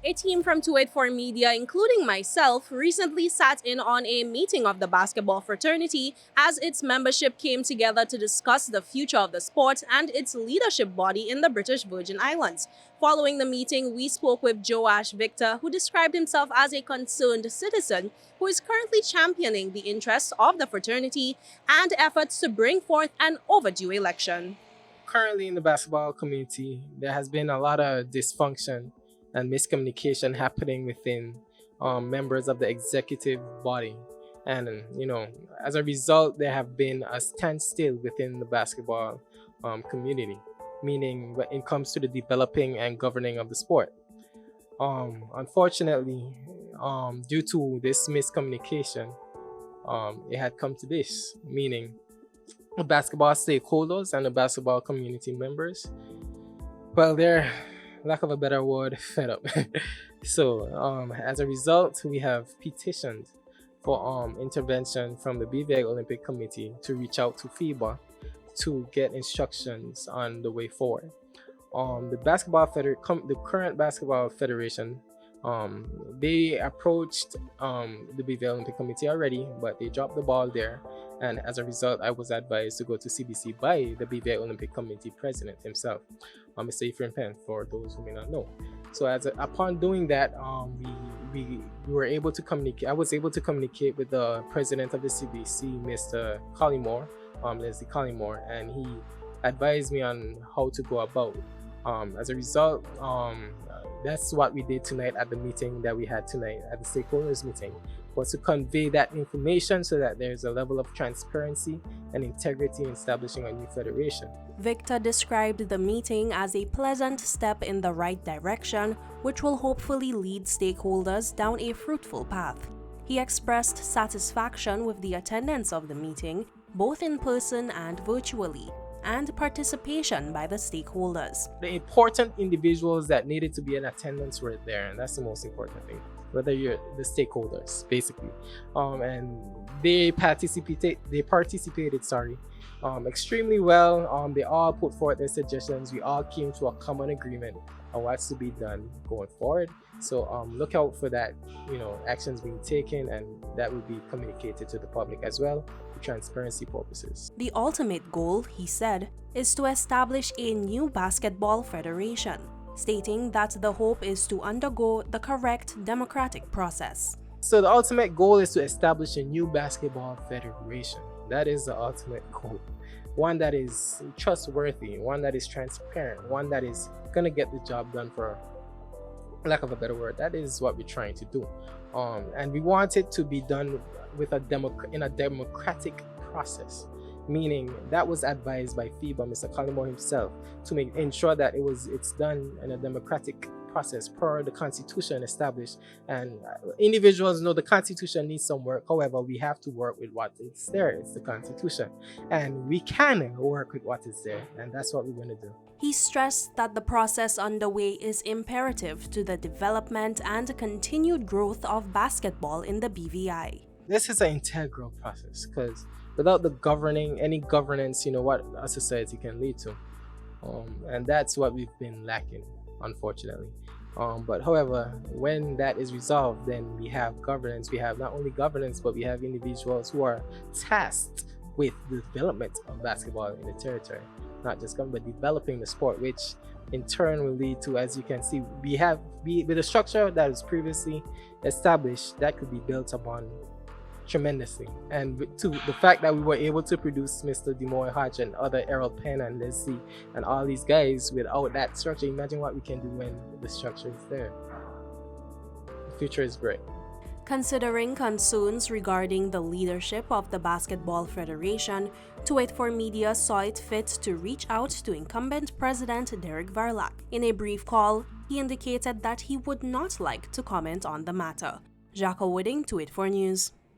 A team from 284 Media, including myself, recently sat in on a meeting of the basketball fraternity as its membership came together to discuss the future of the sport and its leadership body in the British Virgin Islands. Following the meeting, we spoke with Joash Victor, who described himself as a concerned citizen who is currently championing the interests of the fraternity and efforts to bring forth an overdue election. Currently in the basketball community, there has been a lot of dysfunction and miscommunication happening within members of the executive body. And, as a result, there have been a standstill within the basketball community, meaning when it comes to the developing and governing of the sport. Unfortunately, due to this miscommunication, it had come to this, meaning the basketball stakeholders and the basketball community members, well, they're, lack of a better word, fed up. So, as a result, we have petitioned for intervention from the BVI Olympic Committee to reach out to FIBA to get instructions on the way forward. The current basketball federation, they approached the BVI Olympic Committee already, but they dropped the ball there. And as a result, I was advised to go to CBC by the BVI Olympic Committee president himself, Mr. Ephraim Penn, for those who may not know. So upon doing that, we were able to communicate. I was able to communicate with the president of the CBC, Mr. Collymore, Leslie Collymore, and he advised me on how to go about. As a result, that's what we did tonight at the meeting that we had tonight at the stakeholders meeting, was to convey that information so that there's a level of transparency and integrity in establishing a new federation. Victor described the meeting as a pleasant step in the right direction, which will hopefully lead stakeholders down a fruitful path. He expressed satisfaction with the attendance of the meeting, both in person and virtually, and participation by the stakeholders. The important individuals that needed to be in attendance were there, and that's the most important thing. Whether you're the stakeholders, basically, and they participated, extremely well. They all put forth their suggestions. We all came to a common agreement on what's to be done going forward. So look out for that, actions being taken, and that will be communicated to the public as well for transparency purposes. The ultimate goal, he said, is to establish a new basketball federation, stating that the hope is to undergo the correct democratic process. So the ultimate goal is to establish a new basketball federation. That is the ultimate goal. One that is trustworthy, one that is transparent, one that is gonna get the job done, for lack of a better word. That is what we're trying to do. And we want it to be done with in a democratic process, meaning that was advised by FIBA, Mr. Collymore himself, to ensure that it's done in a democratic process per the Constitution established. And individuals know the Constitution needs some work. However, we have to work with what is there. It's the Constitution, and we can work with what is there, and that's what we're going to do. He stressed that the process underway is imperative to the development and continued growth of basketball in the BVI. This is an integral process, because without any governance, what a society can lead to. And that's what we've been lacking, unfortunately. But however, when that is resolved, then we have governance. We have not only governance, but we have individuals who are tasked with the development of basketball in the territory. Not just government, but developing the sport, which in turn will lead to, as you can see, with a structure that was previously established, that could be built upon tremendously. And to the fact that we were able to produce Mr. Demoy Hodge and other Errol Penn and Leslie and all these guys without that structure, imagine what we can do when the structure is there. The future is great. Considering concerns regarding the leadership of the Basketball Federation, 284 Media saw it fit to reach out to incumbent President Derek Varlak. In a brief call, he indicated that he would not like to comment on the matter. Jhaka, 284 News.